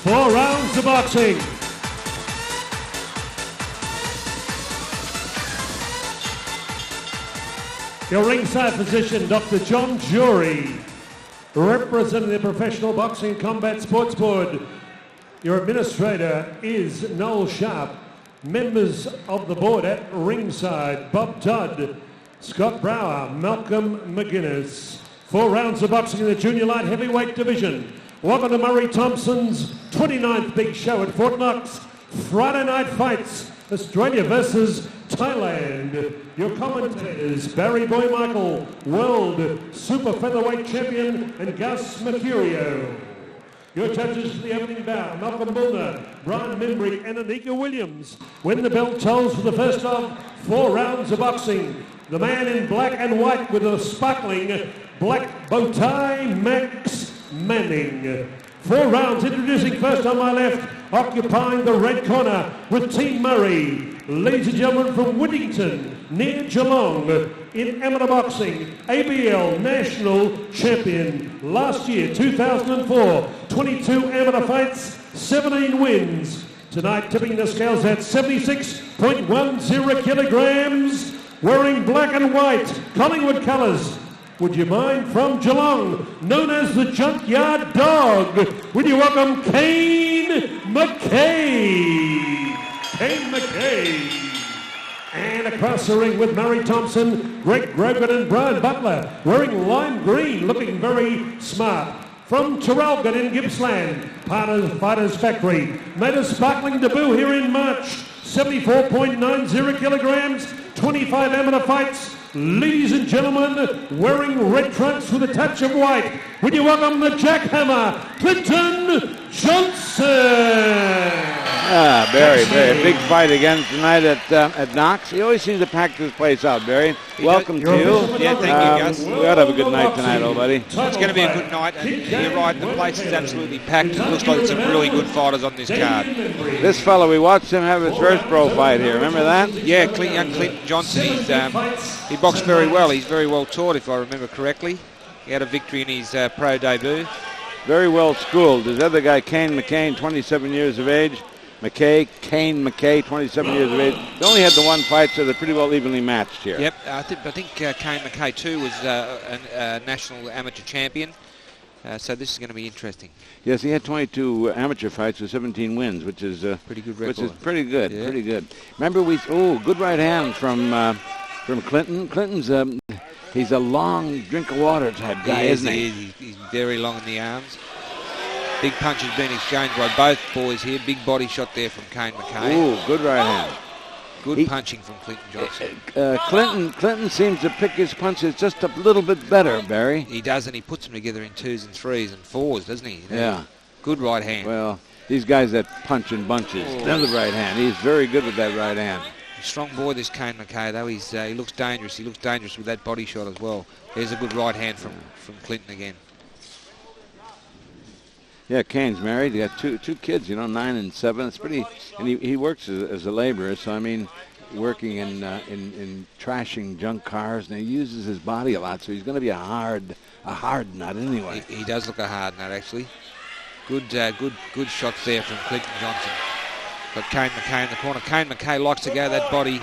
4 rounds of boxing. Your ringside physician, Dr. John Jury, representing the Professional Boxing Combat Sports Board. Your administrator is Noel Sharp. Members of the board at ringside, Bob Todd, Scott Brower, Malcolm McGuinness. 4 rounds of boxing in the junior light heavyweight division. Welcome to Murray Thompson's 29th big show at Fort Knox. Friday night fights, Australia versus Thailand. Your commentators, Barry Boy Michael, world super featherweight champion, and Gus Mercurio. Your judges for the opening bout, Malcolm Bullner, Brian Membrick, and Anika Williams. When the bell tolls for the first of 4 rounds of boxing, the man in black and white with a sparkling black bow tie, Max Manning. 4 rounds, introducing first on my left, occupying the red corner with Team Murray. Ladies and gentlemen, from Whittington, near Geelong, in amateur boxing, ABL national champion. Last year, 2004, 22 amateur fights, 17 wins. Tonight, tipping the scales at 76.10 kilograms, wearing black and white, Collingwood colours. Would you mind, from Geelong, known as the Junkyard Dog, would you welcome Kane Mckay? Kane Mckay. And across the ring with Murray Thompson, Greg Grogan and Brian Butler, wearing lime green, looking very smart. From Terrelgan in Gippsland, Fighters Factory, made a sparkling debut here in March. 74.90 kilograms, 25 amateur fights. Ladies and gentlemen, wearing red trunks with a touch of white, would you welcome the jackhammer, Clinton Johnson? Barry, big fight again tonight at Knox. He always seems to pack this place out, Barry. Welcome to you. Yeah, thank you, Gus. We ought to have a good night tonight, old buddy. It's going to be a good night, and you're right, the place is absolutely packed. It looks like some really good fighters on this card. This fellow, we watched him have his first pro fight here. Remember that? Yeah, young Clinton Johnson. He boxed very well. He's very well taught, if I remember correctly. He had a victory in his pro debut. Very well schooled. His other guy, Kane Mckay, 27 years of age. Kane Mckay, 27 years of age. They only had the one fight, so they're pretty well evenly matched here. Yep, I think Kane Mckay too was a national amateur champion. So this is going to be interesting. Yes, he had 22 amateur fights with 17 wins, which is pretty good record. Which is pretty good, yeah. pretty good. Remember, good right hand from Clinton. Clinton's he's a long drink of water type guy, isn't he? He's very long in the arms. Big punch has been exchanged by both boys here. Big body shot there from Kane Mckay. Ooh, good right hand. Good punching from Clinton Johnson. Clinton seems to pick his punches just a little bit better, Barry. He does, and he puts them together in 2s and 3s and 4s, doesn't he? Yeah. Good right hand. Well, these guys that punch in bunches, they're the right hand. He's very good with that right hand. Strong boy, this Kane Mckay, though. He looks dangerous. He looks dangerous with that body shot as well. There's a good right hand from Clinton again. Yeah, Kane's married. He got two kids, 9 and 7. It's pretty, and he works as a laborer. So I mean, working in trashing junk cars, and he uses his body a lot. So he's going to be a hard nut anyway. He does look a hard nut, actually. Good shots there from Clinton Johnson. Got Kane Mckay in the corner. Kane Mckay likes to go that body.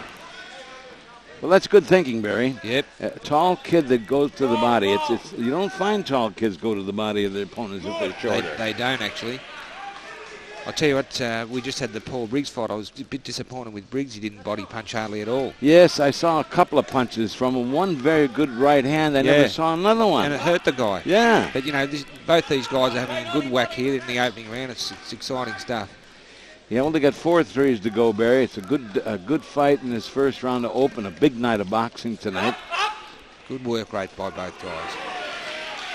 Well, that's good thinking, Barry. Yep. A tall kid that goes to the body. It's you don't find tall kids go to the body of their opponents if they're shorter. They don't, actually. I'll tell you what, we just had the Paul Briggs fight. I was a bit disappointed with Briggs. He didn't body punch hardly at all. Yes, I saw a couple of punches from him. One very good right hand. I never saw another one. And it hurt the guy. Yeah. But, both these guys are having a good whack here in the opening round. It's exciting stuff. He only got 4 threes to go, Barry. It's a good fight in his first round to open a big night of boxing tonight. Good work rate by both guys.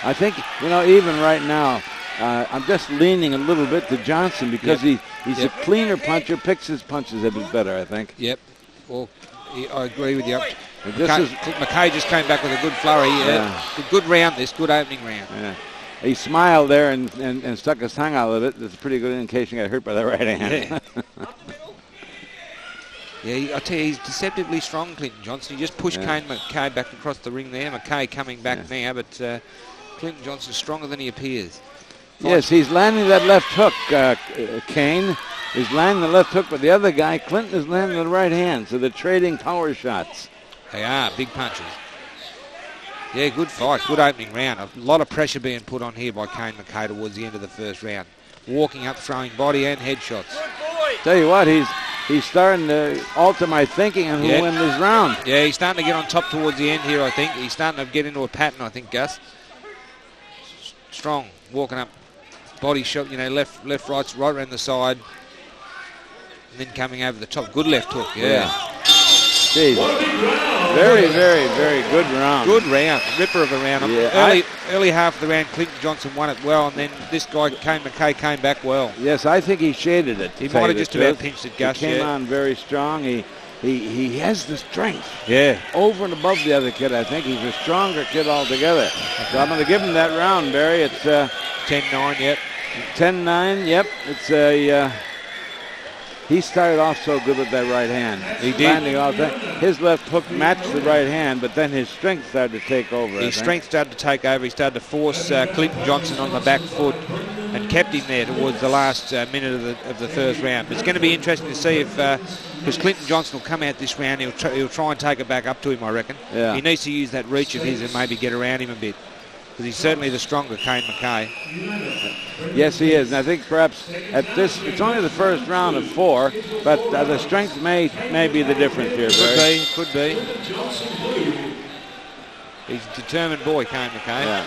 I think, even right now, I'm just leaning a little bit to Johnson because he's a cleaner puncher, picks his punches a bit better, I think. Yep. Well, I agree with you. McKay just came back with a good flurry. Good round, good opening round. Yeah. He smiled there and stuck his tongue out of it. That's a pretty good indication he got hurt by that right hand. Yeah, I tell you, he's deceptively strong, Clinton Johnson. He just pushed Kane Mckay back across the ring there. Mckay coming back now, but Clinton Johnson's stronger than he appears. Yes, he's landing that left hook, Kane. He's landing the left hook, but the other guy, Clinton, is landing the right hand, so they're trading power shots. They are, big punches. Yeah, good fight, good opening round. A lot of pressure being put on here by Kane Mckay towards the end of the first round. Walking up, throwing body and head shots. Tell you what, he's starting to alter my thinking on who win this round. Yeah, he's starting to get on top towards the end here, I think. He's starting to get into a pattern, I think, Gus. Strong, walking up, body shot, left, right around the side. And then coming over the top. Good left hook, yeah. Jeez. Very, very, very good round. Good round. Ripper of a round. Yeah, early half of the round, Clinton Johnson won it well, and then this guy, Kane Mckay, came back well. Yes, I think he shaded it. He might have just about pinched it, Gus. He came on very strong. He has the strength. Yeah. Over and above the other kid, I think. He's a stronger kid altogether. So I'm going to give him that round, Barry. It's 10-9, yep. 10-9, yep. It's a... He started off so good with that right hand. He did. Landing all the time. His left hook matched the right hand, but then his strength started to take over. His strength started to take over. He started to force Clinton Johnson on the back foot and kept him there towards the last minute of the first round. But it's going to be interesting to see if, because Clinton Johnson will come out this round, he'll try and take it back up to him, I reckon. Yeah. He needs to use that reach of his and maybe get around him a bit, because he's certainly the stronger Kane Mckay. Yes, he is. And I think perhaps at this, it's only the first round of 4, but the strength may be the difference here, Barry. Could be. He's a determined boy, Kane Mckay. Yeah.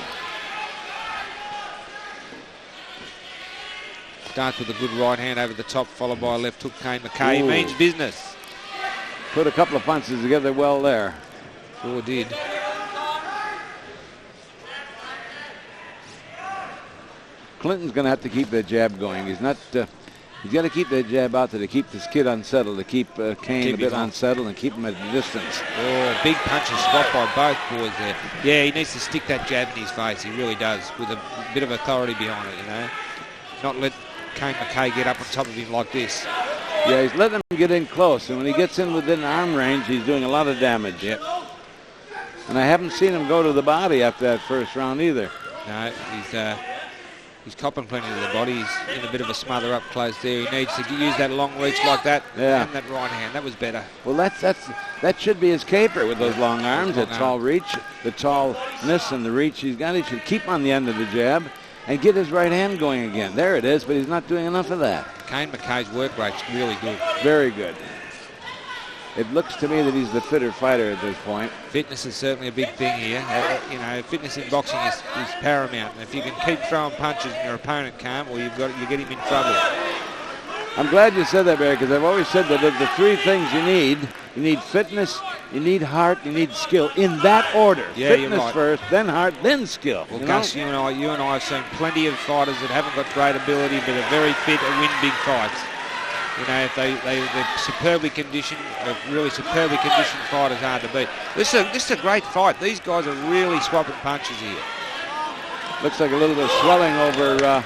Starts with a good right hand over the top, followed by a left hook. Kane Mckay means business. Put a couple of punches together well there. Sure did. Clinton's going to have to keep that jab going. He's not. He's got to keep that jab out there to keep this kid unsettled, to keep Kane a bit unsettled and keep him at a distance. Oh, big punches spot by both boys there. Yeah, he needs to stick that jab in his face. He really does, with a bit of authority behind it, Not let Kane Mckay get up on top of him like this. Yeah, he's letting him get in close, and when he gets in within arm range, he's doing a lot of damage. Yep. And I haven't seen him go to the body after that first round either. No, he's copping plenty to the body. He's in a bit of a smother up close there. He needs to use that long reach like that and that right hand. That was better. Well, that should be his caper with those long arms, that tall reach, the tallness and the reach he's got. He should keep on the end of the jab and get his right hand going again. There it is, but he's not doing enough of that. Kane Mckay's work rate's really good. Very good. It looks to me that he's the fitter fighter at this point. Fitness is certainly a big thing here. Fitness in boxing is paramount. And if you can keep throwing punches and your opponent can't, well, you get him in trouble. I'm glad you said that, Barry, because I've always said that of the 3 things you need fitness, you need heart, you need skill, in that order. Yeah, fitness you're right. first, then heart, then skill. Well, Gus, you and I have seen plenty of fighters that haven't got great ability but are very fit and win big fights. If they're superbly conditioned, really superbly conditioned fighters hard to beat. This is a great fight. These guys are really swapping punches here. Looks like a little bit of swelling over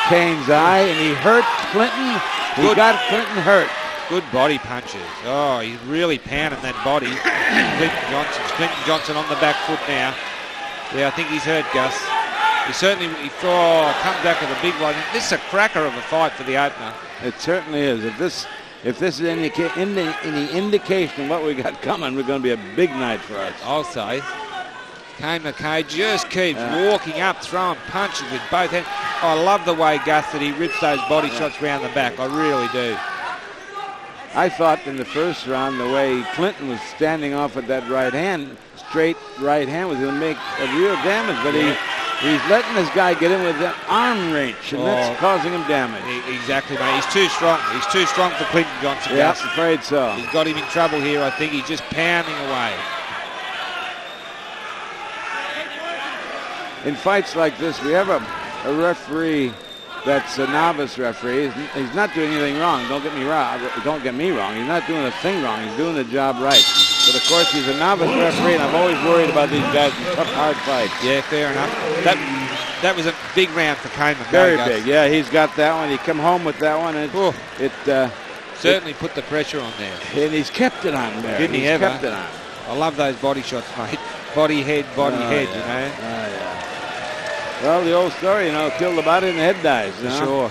Kane's eye, and he hurt Clinton. He got Clinton hurt. Good body punches. Oh, he's really pounding that body. Clinton Johnson on the back foot now. Yeah, I think he's hurt, Gus. He certainly comes back with a big right. This is a cracker of a fight for the opener. It certainly is. If this is any indication of what we got coming, we're going to be a big night for us. I'll say. Kane Mckay just keeps walking up, throwing punches with both hands. I love the way, Gus, that he rips those body shots round the back. I really do. I thought in the first round, the way Clinton was standing off with that right hand, straight right hand, was going to make a real damage, but he's letting this guy get in with that arm reach, and that's causing him damage. Exactly, mate. He's too strong. He's too strong for Clinton Johnson. Yeah, I'm afraid so. He's got him in trouble here. I think he's just pounding away. In fights like this, we have a referee that's a novice referee. He's not doing anything wrong. Don't get me wrong. He's not doing a thing wrong. He's doing the job right. But of course, he's a novice referee, and I'm always worried about these guys in tough, hard fights. Yeah, fair enough. That was a big round for Kane Mckay. Very big. Yeah, he's got that one. He come home with that one. And certainly put the pressure on there. And he's kept it on there. Didn't he ever? Kept it on. I love those body shots, mate. Body, head, Yeah. you know. Oh, yeah. Well, the old story, you know, kill the body and the head dies. You know? Sure.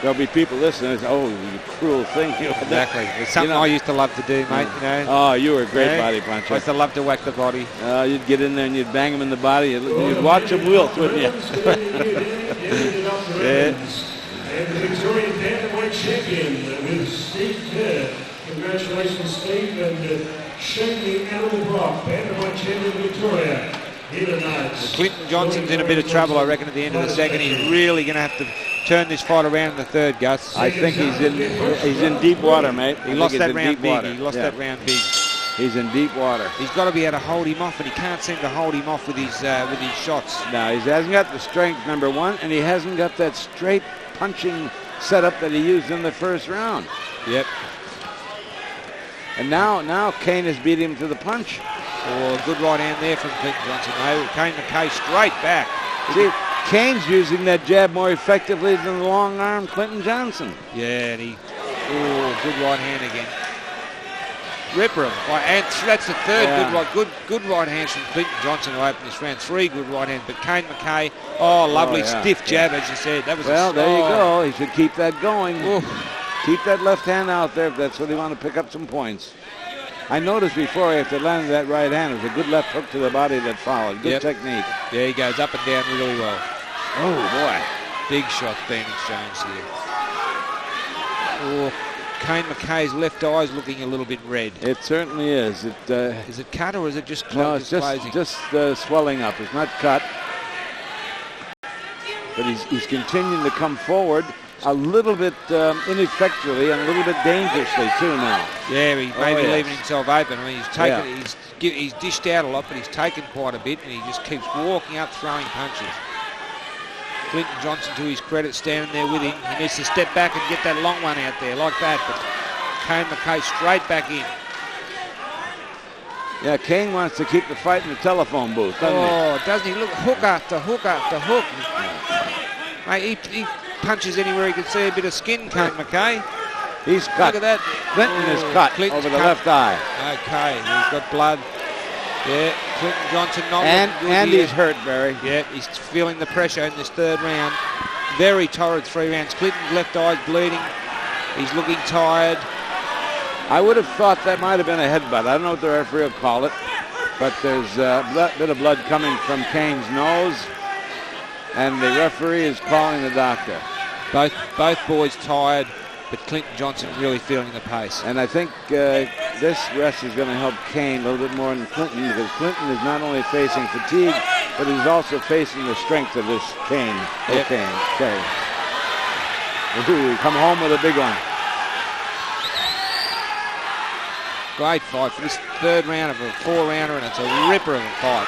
There'll be people listening and say, oh, you cruel thing. Exactly. It's something I used to love to do, mate, you know. Oh, you were a great body puncher. I used to love to whack the body. You'd get in there and you'd bang him in the body. You'd watch him wilt, wouldn't you? Yeah. And the Victorian Bantamweight champion with Steve Kerr. Congratulations, Steve, and Shanley Animal Brock, Bantamweight champion Victoria. Here tonight. Clinton Johnson's in a bit of trouble, I reckon, at the end of the second. He's really going to have to turn this fight around in the third, Gus. I think he's in deep water, mate. He lost that round big. He lost that round big. He's in deep water. He's got to be able to hold him off, and he can't seem to hold him off with his shots. No, he hasn't got the strength, number one, and he hasn't got that straight punching setup that he used in the first round. Yep. And now Kane has beat him to the punch. Oh, good right hand there from Clinton Johnson. No, Kane Mckay straight back. See, Kane's using that jab more effectively than the long arm Clinton Johnson. Yeah, and good right hand again. Ripper him. And that's the third good right hands from Clinton Johnson to open this round. 3 good right hands, but Kane Mckay, lovely stiff jab, as you said. That was there you go. He should keep that going. Keep that left hand out there if that's what he want to pick up some points. I noticed before after landing that right hand, it was a good left hook to the body that followed. Good technique. Yeah, he goes up and down really well. Oh, boy. Big shots being exchanged here. Oh, Kane Mckay's left eye's looking a little bit red. It certainly is. Is it cut or is it just no, it's just swelling up. It's not cut. But he's continuing to come forward a little bit ineffectually and a little bit dangerously too now. Yeah, he may be leaving himself open. I mean, he's dished out a lot, but he's taken quite a bit, and he just keeps walking up, throwing punches. Clinton Johnson, to his credit, standing there with him. He needs to step back and get that long one out there like that, but Kane Mckay straight back in. Yeah, Kane wants to keep the fight in the telephone booth, doesn't he? Oh, doesn't he? Look, hook after hook after hook. Mate, he punches anywhere he can see a bit of skin, Kane Mckay. He's cut. Look at that. Clinton is cut over the left eye. Okay, he's got blood. Yeah, Clinton Johnson not and he's hurt, Barry. Yeah, he's feeling the pressure in this third round. Very torrid 3 rounds. Clinton's left eye's bleeding. He's looking tired. I would have thought that might have been a headbutt. I don't know what the referee will call it, but there's a bit of blood coming from Kane's nose, and the referee is calling the doctor. Both boys tired, but Clinton Johnson really feeling the pace. And I think this rest is going to help Kane a little bit more than Clinton, because Clinton is not only facing fatigue, but he's also facing the strength of this Kane. Yep. Okay. Ooh, come home with a big one. Great fight for this third round of a 4-rounder, and it's a ripper of a fight.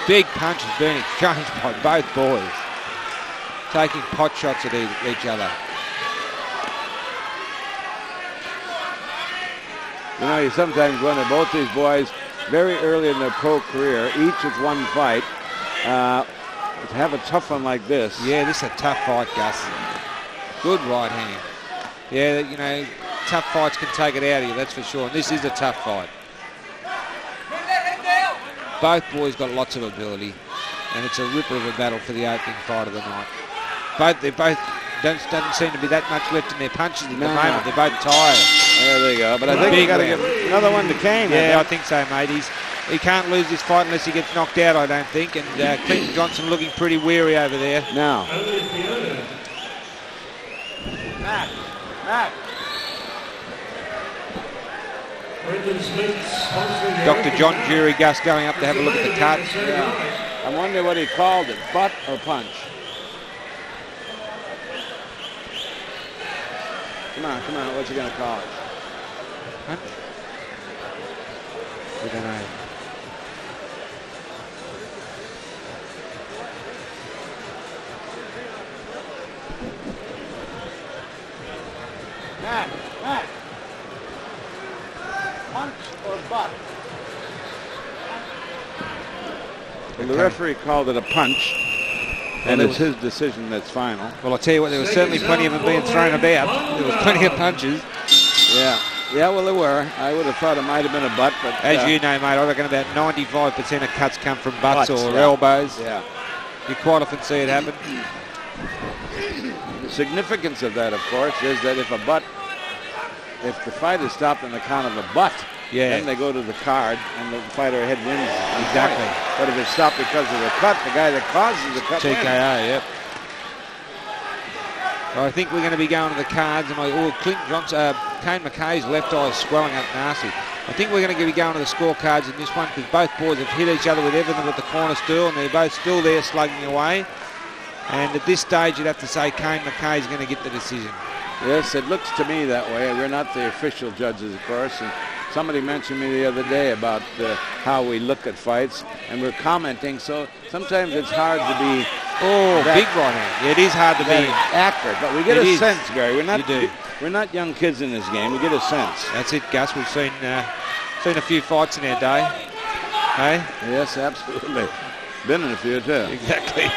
Big punches being exchanged by both boys, taking pot shots at each other. You know, you sometimes wonder, both these boys, very early in their pro career, each with one fight, to have a tough one like this. Yeah, this is a tough fight, Gus. Good right hand. Yeah, you know, tough fights can take it out of you, that's for sure. And this is a tough fight. Both boys got lots of ability, and it's a ripper of a battle for the opening fight of the night. Doesn't seem to be that much left in their punches at the moment. They're both tired. There they go. But I think we got to give another one to Kane. Yeah, I think so, mate. He can't lose this fight unless he gets knocked out, I don't think. And Clinton Johnson looking pretty weary over there. Now. Matt. Dr. John Jury, Gus, going up to have a look at the cut. Yeah. I wonder what he called it, butt or punch. Come on, what's he going to call it? Punch? We don't know. Matt. Punch or butt? Well, the referee called it a punch, and it's his decision that's final. Well, I'll tell you what, there was certainly plenty of them being thrown about. There was plenty of punches. Yeah, well, there were. I would have thought it might have been a butt, but... As you know, mate, I reckon about 95% of cuts come from butts or elbows. Yeah. You quite often see it happen. The significance of that, of course, is that if the fight is stopped on the count of a butt, then they go to the card and the fighter ahead wins. Exactly. But if it's stopped because of the cut, the guy that causes the cut wins. TKO, yep. Well, I think we're going to be going to the cards. And Kane Mckay's left eye is swelling up nasty. I think we're going to be going to the scorecards in this one because both boys have hit each other with everything with the corner stool, and they're both still there slugging away. And at this stage, you'd have to say Kane Mckay is going to get the decision. Yes, it looks to me that way. We're not the official judges, of course. And somebody mentioned me the other day about how we look at fights, and we're commenting. So sometimes it's hard to be big right hand. Yeah, it is hard to be accurate, but we get a sense, Gary. We're not young kids in this game. We get a sense. That's it, Gus. We've seen a few fights in our day. Hey? Yes, absolutely. Been in a few too. Exactly.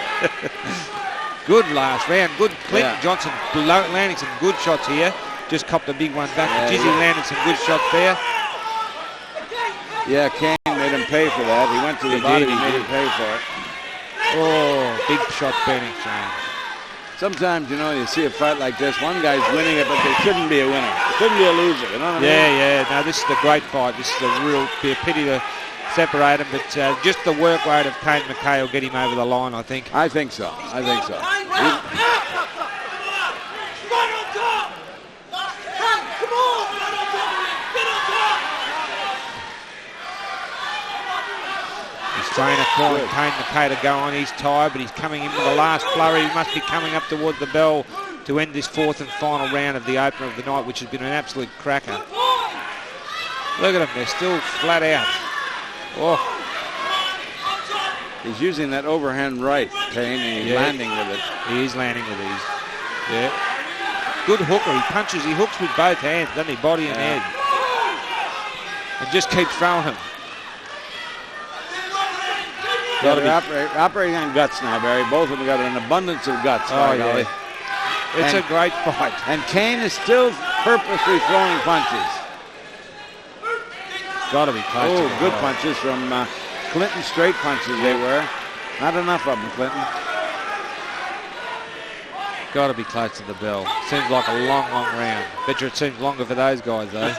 Good last round. Good. Clinton Johnson landing some good shots here. Just copped a big one back. Jizzy landed some good shots there. Yeah, Kane made him pay for that. He went to the body and made him pay for it. Oh, big shot burning Shane. Sometimes, you see a fight like this, one guy's winning it, but there shouldn't be a winner. There shouldn't be a loser, you know what I mean? Yeah. No, this is a great fight. This is be a pity to separate him, but just the work rate of Kane Mckay will get him over the line, I think. I think so. Trainer calling Kane Mckay to go on. He's tired, but he's coming into the last flurry. He must be coming up towards the bell to end this fourth and final round of the opener of the night, which has been an absolute cracker. Look at them, they're still flat out. Oh. He's using that overhand right, Kane, and he's landing with it. He is landing with these. Yeah. Good hooker. He hooks with both hands, doesn't he? Body and head. And just keeps throwing him. They're operating on guts now, Barry. Both of them got an abundance of guts. It's a great fight. And Kane is still purposely throwing punches. Got to be close. Oh, good punches from Clinton. Straight punches they were. Not enough of them, Clinton. Got to be close to the bell. Seems like a long round. Bet you it seems longer for those guys, though.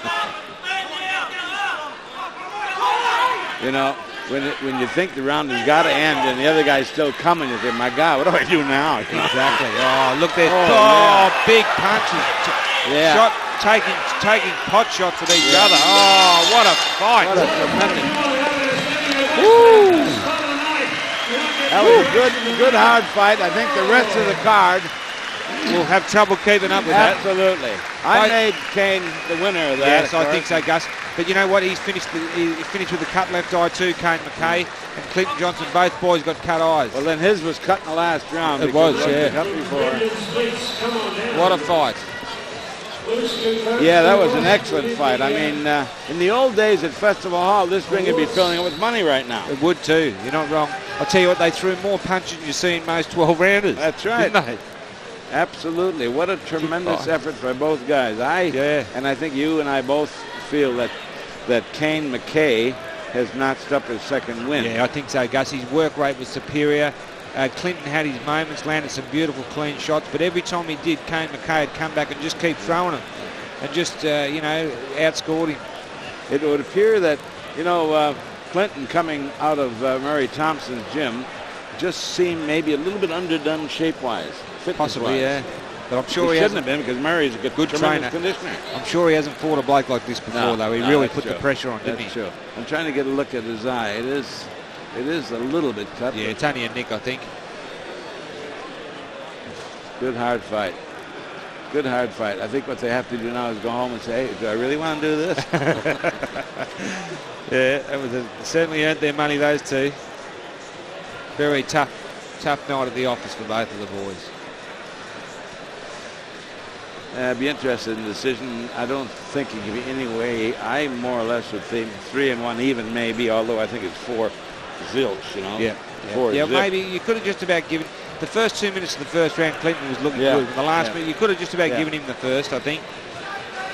When you think the round has got to end and the other guy's still coming, you think, my God, what do I do now? Exactly. Oh, look there. Big punches. Shot, taking pot shots at each other. Oh, what a fight. What a tremendous. Woo! That was a good hard fight. I think the rest of the card will have trouble keeping up with that. Absolutely. I made Kane the winner of that. Yes, I think so, Gus. But you know what? He finished with a cut left eye too, Kane Mckay. And Clinton Johnson, both boys got cut eyes. Well, then his was cut in the last round. It was, What a fight. Yeah, that was an excellent fight. I mean, in the old days at Festival Hall, this ring would be filling it with money right now. It would too. You're not wrong. I'll tell you what, they threw more punches than you see in most 12-rounders. That's right. Didn't they? Absolutely. What a tremendous effort by both guys. And I think you and I both feel that Kane Mckay has notched up his second win. Yeah, I think so, Gus. His work rate was superior. Clinton had his moments, landed some beautiful clean shots, but every time he did, Kane Mckay had come back and just keep throwing them and just, outscored him. It would appear that, Clinton coming out of Murray Thompson's gym just seemed maybe a little bit underdone shape-wise. Possibly, yeah. But I'm sure he shouldn't have been because Murray's a good trainer. Conditioner. I'm sure he hasn't fought a bloke like this before, though. He really put the pressure on, didn't he? That's true. I'm trying to get a look at his eye. It is a little bit cut. Yeah, it's only a nick, I think. Good hard fight. I think what they have to do now is go home and say, hey, do I really want to do this? Yeah, certainly earned their money, those two. Very tough night at the office for both of the boys. I'd be interested in the decision. I don't think it can be any way. I more or less would think 3-1 even maybe, although I think it's 4 zilch, Yeah. 4 zip. Maybe you could have just about given the first 2 minutes of the first round. Clinton was looking good. In the last minute, you could have just about given him the first, I think.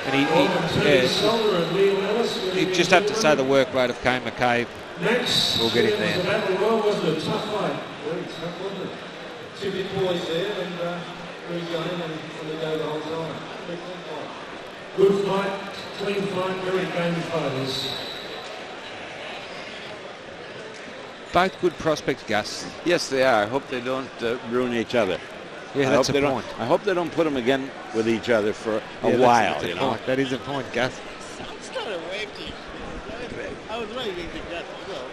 And you just have to say the work rate of Kane Mckay Next, We'll get him there. It was a battle royal, wasn't it? Tough fight. Very tough, wasn't it? Two big boys there, and very going and on the go the whole time. Very clean fight. Good fight, clean fight, very game fighters. Both good prospects, Gus. Yes, they are. I hope they don't ruin each other. Yeah, that's a point. I hope they don't put them again with each other for a Yeah, while. that's a You know. point. That is a point, Gus. It's kind of wavy. I was waving to that as well.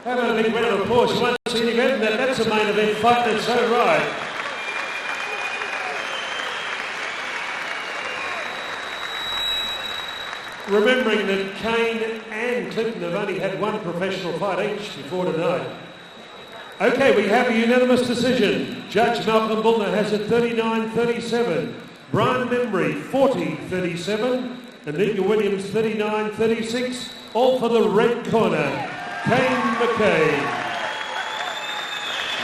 How about a big round of applause? You won't see any better than that. That's a main event fight, that's so right. Remembering that Kane and Clinton have only had one professional fight each before tonight. Okay, we have a unanimous decision. Judge Malcolm Bullner has it 39-37. Brian Membry 40-37. Anika Williams 39-36. All for the red corner. Kane Mckay.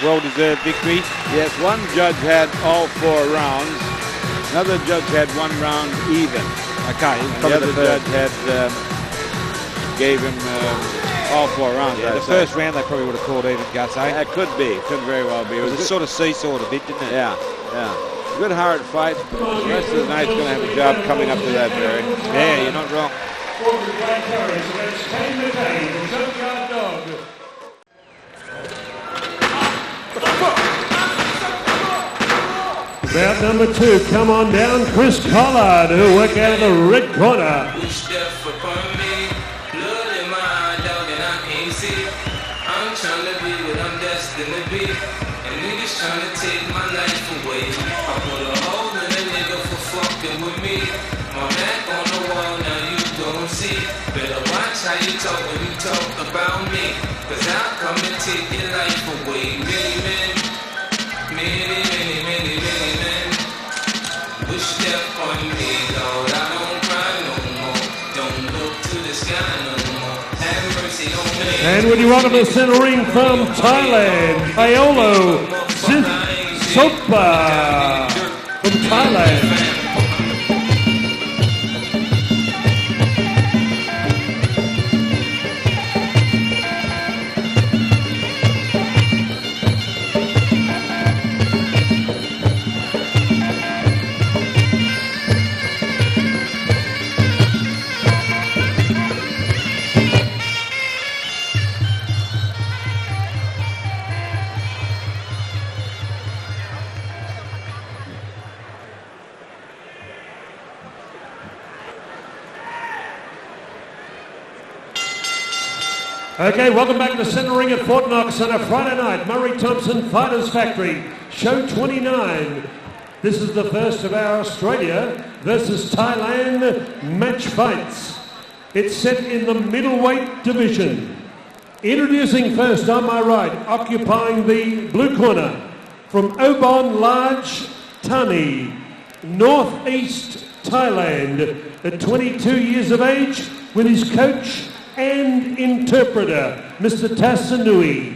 Well-deserved victory. Yes, one judge had all 4 rounds. Another judge had 1 round even. Okay, The other judge had gave him all 4 rounds. Yeah, the first round they probably would have called even, Gus, eh? That could be. Could very well be. It was a sort of seesawed a bit, didn't it? Yeah, yeah. Good hard fight. The rest of the night's going to have a job coming up to that, Barry. Yeah, you're not wrong. Against Kane Mckay, the junkyard dog. Round number 2, come on down, Chris Collard, who'll work out of the red corner. Trying to take my life away. I put a hole in a nigga for fucking with me. My back on the wall, now you don't see. Better watch how you talk when you talk about me. Cause I'll come and take your life away. Many men, many men wish death on me, Lord. I don't cry no more. Don't look to the sky no more. Have mercy on me. And would you welcome the center ring from Thailand, Paolo Sotshopa from Thailand. Okay, welcome back to the centre ring at Fort Knox on a Friday night. Murray Thompson Fighters Factory, show 29. This is the first of our Australia versus Thailand match fights. It's set in the middleweight division. Introducing first on my right, occupying the blue corner, from Obon Large, Thani, northeast Thailand, at 22 years of age, with his coach and interpreter, Mr. Tassanui.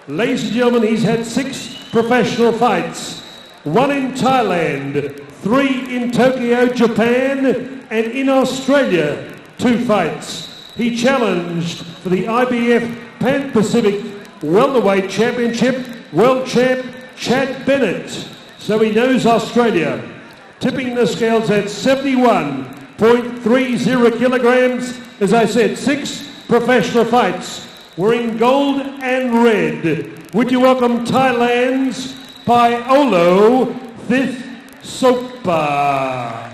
Ladies and gentlemen, he's had 6 professional fights, 1 in Thailand, 3 in Tokyo, Japan, and in Australia, 2 fights. He challenged for the IBF Pan-Pacific Welterweight Championship, world champ Chad Bennett. So he knows Australia. Tipping the scales at 71.30 kilograms. As I said, 6 professional fights. Wearing gold and red. Would you welcome Thailand's Paolo Sotshopa.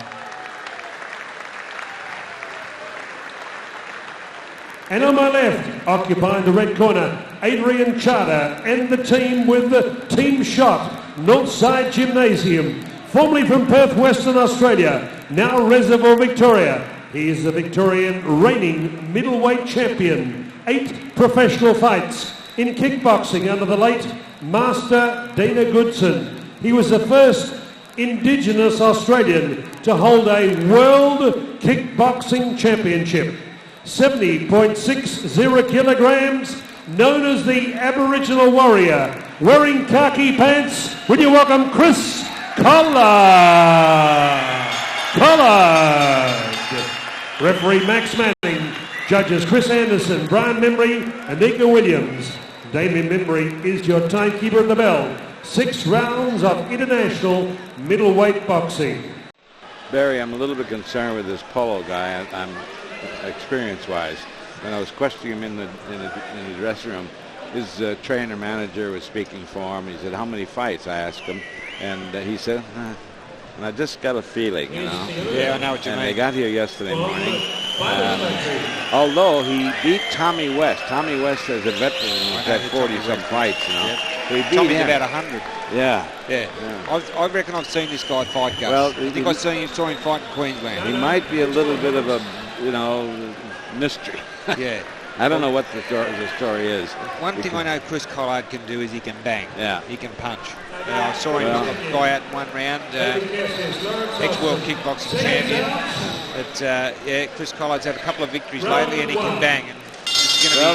And on my left, occupying the red corner, Adrian Charter and the team with the Team Shot, Northside Gymnasium, formerly from Perth, Western Australia, now Reservoir, Victoria. He is the Victorian reigning middleweight champion. 8 professional fights in kickboxing under the late Master Dana Goodson. He was the first Indigenous Australian to hold a World Kickboxing Championship. 70.60 kilograms, known as the Aboriginal Warrior. Wearing khaki pants, would you welcome Chris Collard. Referee Max Manning. Judges Chris Anderson, Brian Memory, and Nika Williams. Damien Memory is your timekeeper at the bell. 6 rounds of international middleweight boxing. Barry, I'm a little bit concerned with this Paolo guy. I'm experience-wise. When I was questioning him in the dressing room, his trainer manager was speaking for him. He said, "How many fights?" I asked him, and he said, and I just got a feeling, you know. Yeah, I know what you mean. And they got here yesterday morning. Although he beat Tommy West. Tommy West is a veteran who's had 40-some fights, you know. Yep. So he beat Tommy's him. about 100. Yeah. I reckon I've seen this guy fight, Gus. Well, I think I saw him fight in Queensland. He might be a little bit of a, you know, mystery. Yeah. I don't know what the story is. One thing I know Chris Collard can do is he can bang. Yeah. He can punch. I saw him knock a guy out in one round, ex-world kickboxing champion. But, yeah, Chris Collard's had a couple of victories lately, and he can bang. And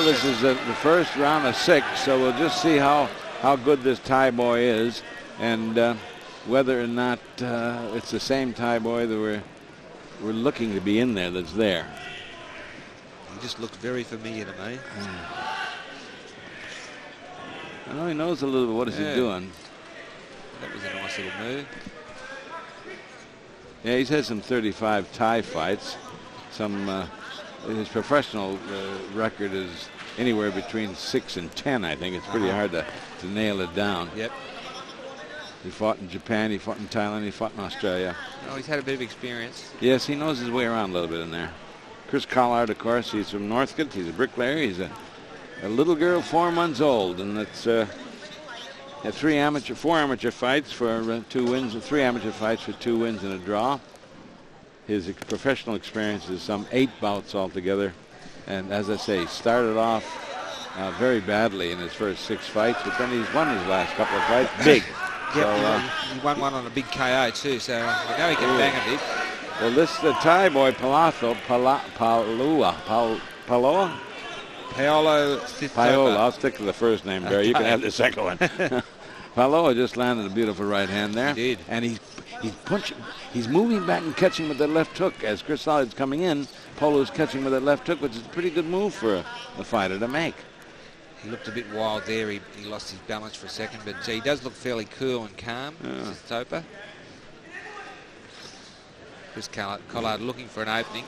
this is the first round of 6, so we'll just see how good this Thai boy is, and whether or not it's the same Thai boy that we're looking to be in there that's there. He just looks very familiar to me. I know he knows a little bit. What is he doing? That was a nice little move. Yeah, he's had some 35 Thai fights. His professional record is anywhere between 6 and 10, I think. It's pretty hard to nail it down. Yep. He fought in Japan, he fought in Thailand, he fought in Australia. Oh, he's had a bit of experience. Yes, he knows his way around a little bit in there. Chris Collard, of course, he's from Northcote. He's a bricklayer. He's a little girl, 4 months old, and it's had 4 amateur fights for 2 wins, and 3 amateur fights for 2 wins and a draw. His professional experience is some 8 bouts altogether, and as I say, he started off very badly in his first 6 fights, but then he's won his last couple of fights big. Yep, So, he won one on a big KO too, so I know he can bang a bit. Well, the Thai boy, Paolo Sotshopa. I'll stick to the first name, Barry. You can have the second one. Paolo just landed a beautiful right hand there. He did. And he's punching. He's moving back and catching with that left hook. As Chris Collard's coming in, Polo's catching with that left hook, which is a pretty good move for a fighter to make. He looked a bit wild there. He lost his balance for a second, but he does look fairly cool and calm, Sotshopa. Chris Collard looking for an opening.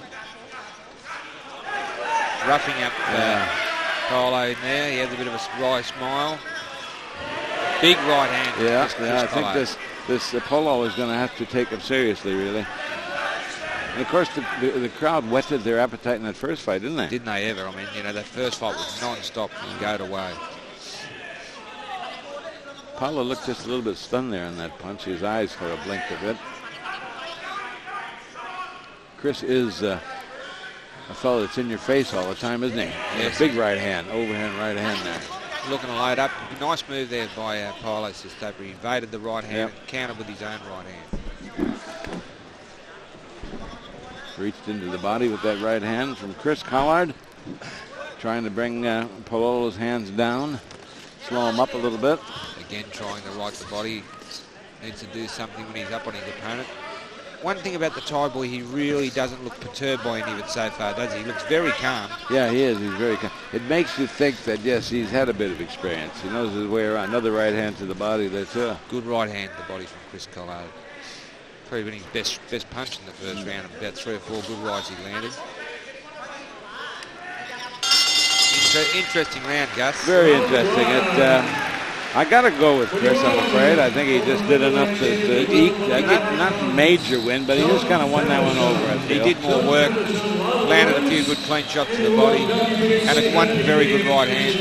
Roughing up Paolo in there. He has a bit of a wry smile. Big right hand. Yeah, I think this Paolo is going to have to take him seriously, really. And of course, the crowd whetted their appetite in that first fight, didn't they? Didn't they ever? I mean, you know, that first fight was non-stop and goat away. Paolo looked just a little bit stunned there in that punch. His eyes sort of blinked a bit. Chris is a fellow that's in your face all the time, isn't he? Yes. A big right hand, overhand right hand there. Looking to load up. Nice move there by Paolo Sotshopa. He evaded the right hand and countered with his own right hand. Reached into the body with that right hand from Chris Collard. Trying to bring Paolo's hands down. Slow him up a little bit. Again, trying to right the body. Needs to do something when he's up on his opponent. One thing about the Thai boy, he really doesn't look perturbed by any of it so far, does he? He looks very calm. Yeah, he is. He's very calm. It makes you think that, yes, he's had a bit of experience. He knows his way around. Another right hand to the body there, too. Good right hand to the body from Chris Collard. Probably been his best punch in the first round. About 3 or 4 good rights he landed. Interesting round, Gus. Very interesting. I got to go with Chris, I'm afraid. I think he just did enough to eke. Not a major win, but he just kind of won that one over, I feel. He did more work, landed a few good clean shots to the body, and it one very good right hand.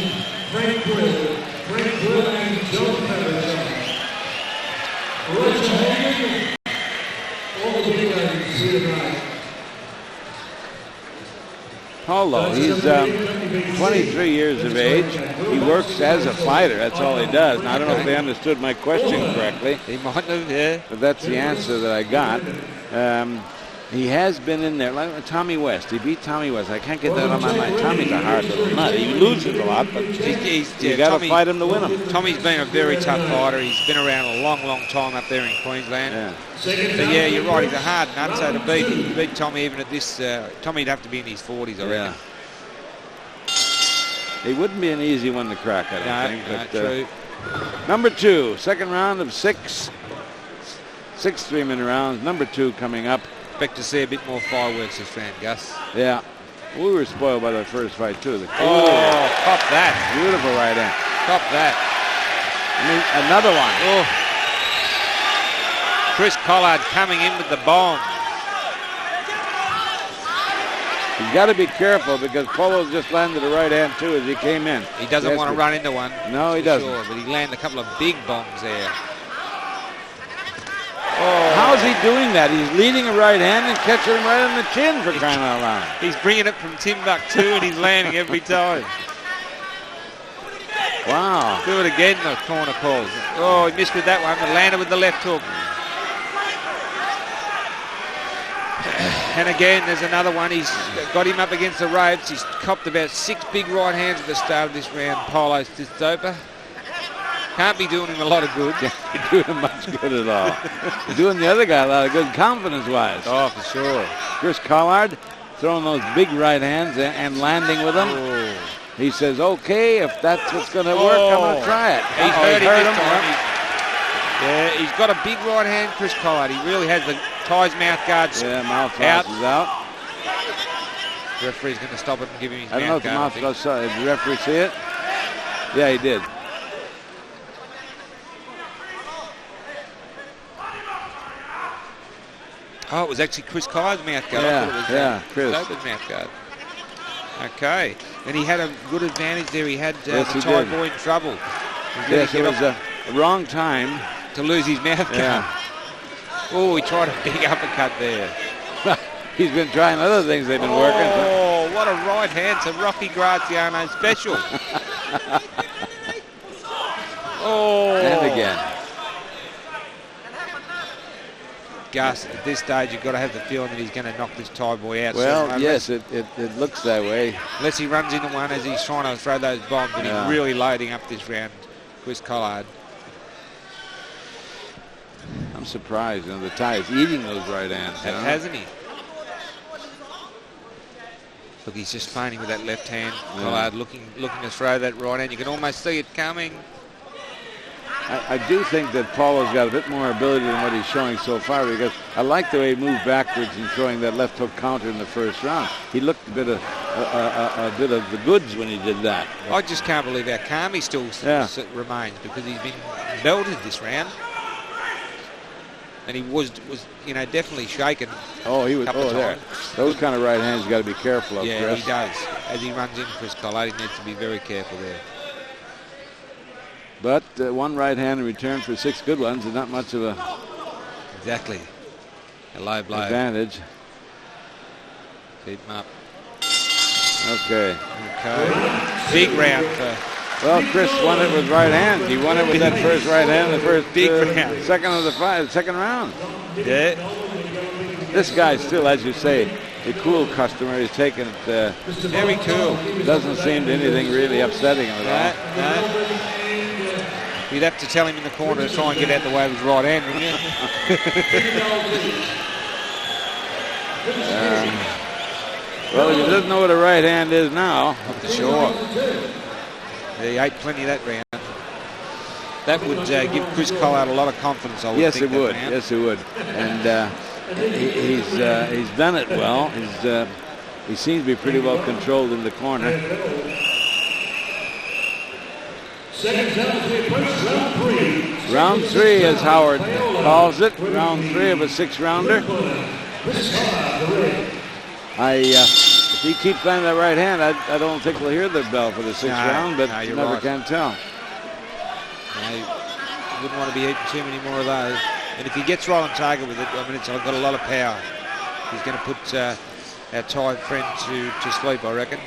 Paolo, he's 23 years of age. He works as a fighter. That's all he does. Now, I don't know if they understood my question correctly. He might have, yeah. But that's the answer that I got. He has been in there, like Tommy West. He beat Tommy West. I can't get that on my mind. Tommy's a hard little nut. He loses a lot, but you got to fight him to win him. Tommy's been a very tough fighter. He's been around a long, long time up there in Queensland. Yeah. But yeah, you're right. He's a hard nut. So to beat Tommy even at this, Tommy'd have to be in his 40s, I reckon. He wouldn't be an easy one to crack, I don't think. No, But, true. number 2, second round of 6 3-minute rounds. Number 2 coming up. Expect to see a bit more fireworks this round, Gus. Yeah. We were spoiled by the first fight, too. Cop that. Beautiful right hand. Cop that. I mean, another one. Oh. Chris Collard coming in with the bomb. You've got to be careful because Paolo just landed a right hand, too, as he came in. He doesn't want to run into one. No, he doesn't. Sure, but he landed a couple of big bombs there. How's he doing that? He's leading a right hand and catching him right in the chin for crying out loud. He's bringing it from Timbuktu and he's landing every time. Wow. Do it again, the corner calls. Oh, he missed with that one, but landed with the left hook. And again, there's another one. He's got him up against the ropes. He's copped about 6 big right hands at the start of this round, Paolo Sotshopa. Can't be doing him a lot of good. Can't be doing him much good at all. He's doing the other guy a lot of good confidence-wise. Oh, for sure. Chris Collard throwing those big right hands and landing with them. Oh. He says, okay, if that's what's going to work, I'm going to try it. He's hurt him. Yeah, he's got a big right hand, Chris Collard. He really has the ties mouth guards mouth out. is out. The referee's going to stop it and give him his I don't know if the mouth guard saw it. Did the referee see it? Yeah, he did. Oh, it was actually Chris Collard's mouth guard. Yeah, I thought it was Chris. Sopa's mouth guard. Okay. And he had a good advantage there. He had Yes, the he Thai did. boy in trouble. Yes, it was a wrong time. To lose his mouth guard. Yeah. Oh, he tried a big uppercut there. He's been trying other things they've been working. Oh, what a right hand. It's a Rocky Graziano special. Oh. And again. Gus, at this stage, you've got to have the feeling that he's going to knock this Thai boy out. Well, yes, it looks that way. Unless he runs into one as he's trying to throw those bombs, but he's really loading up this round, Chris Collard. I'm surprised. The Thai is eating those right hands. Hasn't he? Look, he's just feigning with that left hand. Collard looking to throw that right hand. You can almost see it coming. I do think that Paulo's got a bit more ability than what he's showing so far because I like the way he moved backwards and throwing that left hook counter in the first round. He looked a bit of the goods when he did that. I just can't believe how calm he still remains because he's been belted this round. And he was definitely shaken. Oh, he was. There. Those kind of right hands you got to be careful of. Yeah, Chris. he does. As he runs in, Chris Collard, he needs to be very careful there. But one right hand in return for 6 good ones is not much of a exactly a low blow advantage. Keep him up. Okay. Big round for. Well, Chris won it with right hand. He won it with that first right hand in the first big round. Second round. Yeah. This guy still, as you say, a cool customer. He's taking it. Very cool. Doesn't seem to anything really upsetting him at all. No. You'd have to tell him in the corner to try and get out the way of his right hand, wouldn't you? Well, he doesn't know what a right hand is now. For sure. Yeah, he ate plenty of that round. That would give Chris Collard a lot of confidence, I would think. Yes, it would. Yes, it would. And he's done it well. He seems to be pretty well controlled in the corner. Round 3, as Howard calls it. Round 3 of a 6-rounder. If he keeps landing that right hand, I don't think we'll hear the bell for the 6th round, but you never can tell. No, you wouldn't want to be eating too many more of those. And if he gets right on target with it, I mean, it's got a lot of power. He's going to put our Thai friend to sleep, I reckon,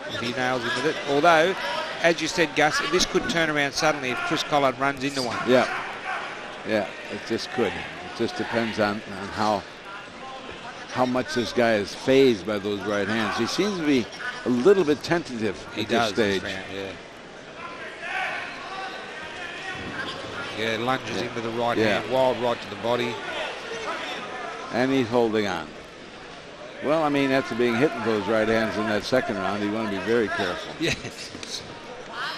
if he nails him with it. Although, as you said, Gus, this could turn around suddenly if Chris Collard runs into one. Yeah, it just could. It just depends on how how much this guy is phased by those right hands. He seems to be a little bit tentative at this stage. Yeah, lunges into the right hand, wild right to the body. And he's holding on. Well, I mean, after being hit with those right hands in that second round, you want to be very careful. Yes.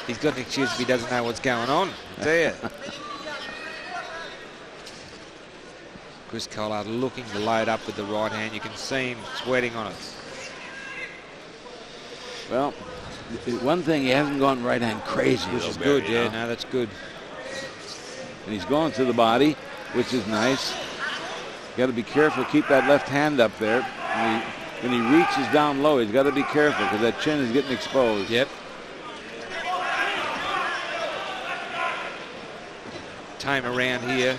He's got an excuse if he doesn't know what's going on. There. Chris Collard looking to load up with the right hand. You can see him sweating on it. Well, one thing, he hasn't gone right hand crazy. Which is good, yeah. No, that's good. And he's going to the body, which is nice. Got to be careful. Keep that left hand up there. When he reaches down low, he's got to be careful because that chin is getting exposed. Yep. Time around here.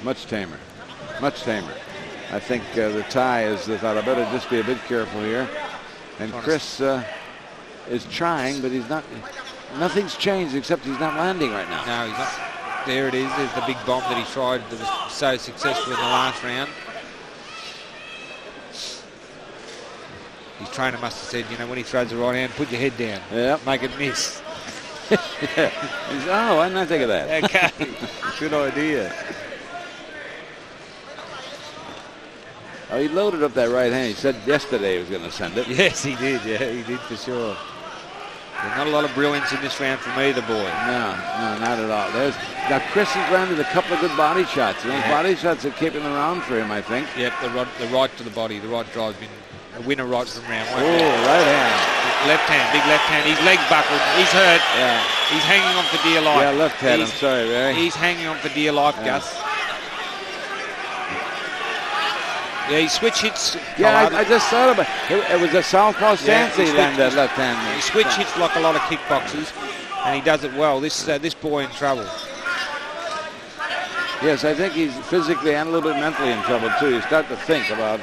Much tamer. Much tamer. I think the Thai has thought I better just be a bit careful here. And Chris is trying, but he's not. Nothing's changed except he's not landing right now. No, he's not. There it is. There's the big bomb that he tried that was so successful in the last round. His trainer must have said, you know, when he throws the right hand, put your head down. Yep. Make it miss. Yeah. Oh, why didn't I think of that? Okay. Good idea. Oh, he loaded up that right hand. He said yesterday he was going to send it. Yes, he did. Yeah, he did for sure. There's not a lot of brilliance in this round from either boy. No, not at all. Now Chris has landed a couple of good body shots. And those body shots are keeping the round for him, I think. Yep, the right to the body, the right drive's been a winner right from round one. Oh, right hand. Left hand, big left hand. His leg's buckled. He's hurt. Yeah. He's hanging on for dear life. Yeah, left hand. I'm sorry, Barry. He's hanging on for dear life, Gus. Yeah, he switch hits. Yeah, I just thought about it. It was a southpaw stance he landed that left hand. He switch hits like a lot of kickboxers, and he does it well. This boy in trouble. Yes, I think he's physically and a little bit mentally in trouble too. You start to think about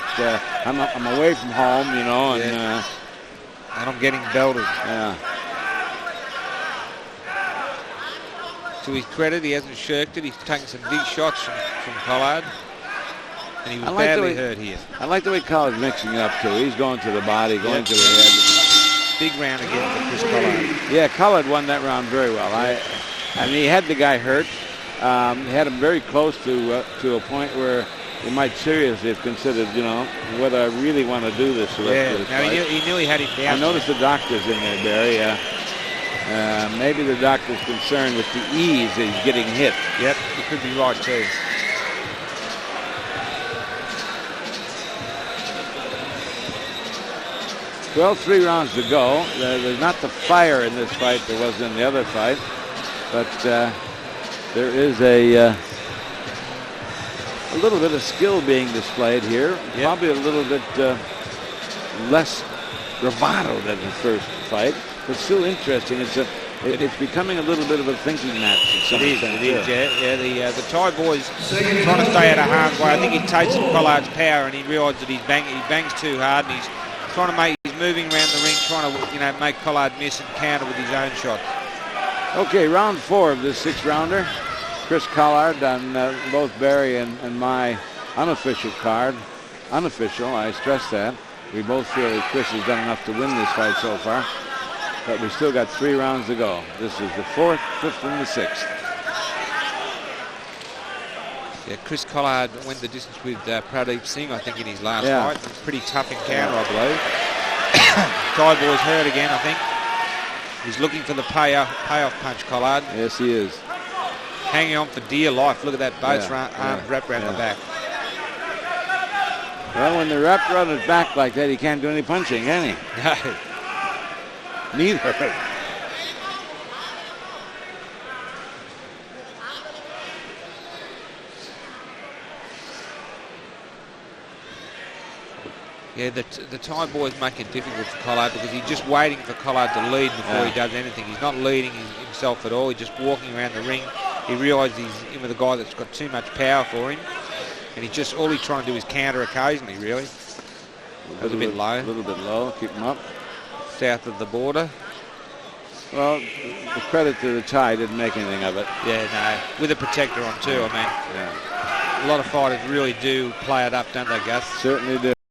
I'm away from home, you know, and I'm getting belted. Yeah. To his credit, he hasn't shirked it. He's taken some big shots from Collard. And he was badly hurt here. I like the way Collard's mixing it up, too. He's going to the body, going to the head. Big round again for Chris Collard. Yeah, Collard won that round very well. I mean, he had the guy hurt. He had him very close to a point where he might seriously have considered, you know, whether I really want to do this. He knew he had him down. I noticed the doctor's in there, Barry. Maybe the doctor's concerned with the ease that he's getting hit. Yep, he could be right, too. Well, 3 rounds to go. There's not the fire in this fight there was in the other fight, but there is a little bit of skill being displayed here. Yep. Probably a little bit less bravado than the first fight, but still interesting. It's becoming a little bit of a thinking match. It is. Yeah. The Thai boys trying to stay out of harm's way. I think he takes Collard's power, and he realises that he bangs too hard, and he's trying to make. He's moving around the ring, trying to make Collard miss and counter with his own shots. Okay, round 4 of this 6-rounder. Chris Collard on both Barry and my unofficial card. Unofficial, I stress that. We both feel that Chris has done enough to win this fight so far. But we still got 3 rounds to go. This is the 4th, 5th, and the 6th. Yeah, Chris Collard went the distance with Pradeep Singh, I think, in his last fight. It was pretty tough encounter, I believe. Thai boy's hurt again, I think. He's looking for the payoff punch, Collard. Yes, he is. Hanging on for dear life. Look at that both arms wrapped around the back. Well, when they're wrapped around his back like that, he can't do any punching, can he? No. Neither. Yeah, the Thai boys make it difficult for Collard because he's just waiting for Collard to lead before he does anything. He's not leading himself at all. He's just walking around the ring. He realises he's in with a guy that's got too much power for him. And he's just, all he's trying to do is counter occasionally, really. A little bit low. A little bit low. Keep him up. South of the border. Well, the credit to the Thai didn't make anything of it. Yeah, no. With a protector on too, I mean. Yeah. A lot of fighters really do play it up, don't they, Gus? Certainly do.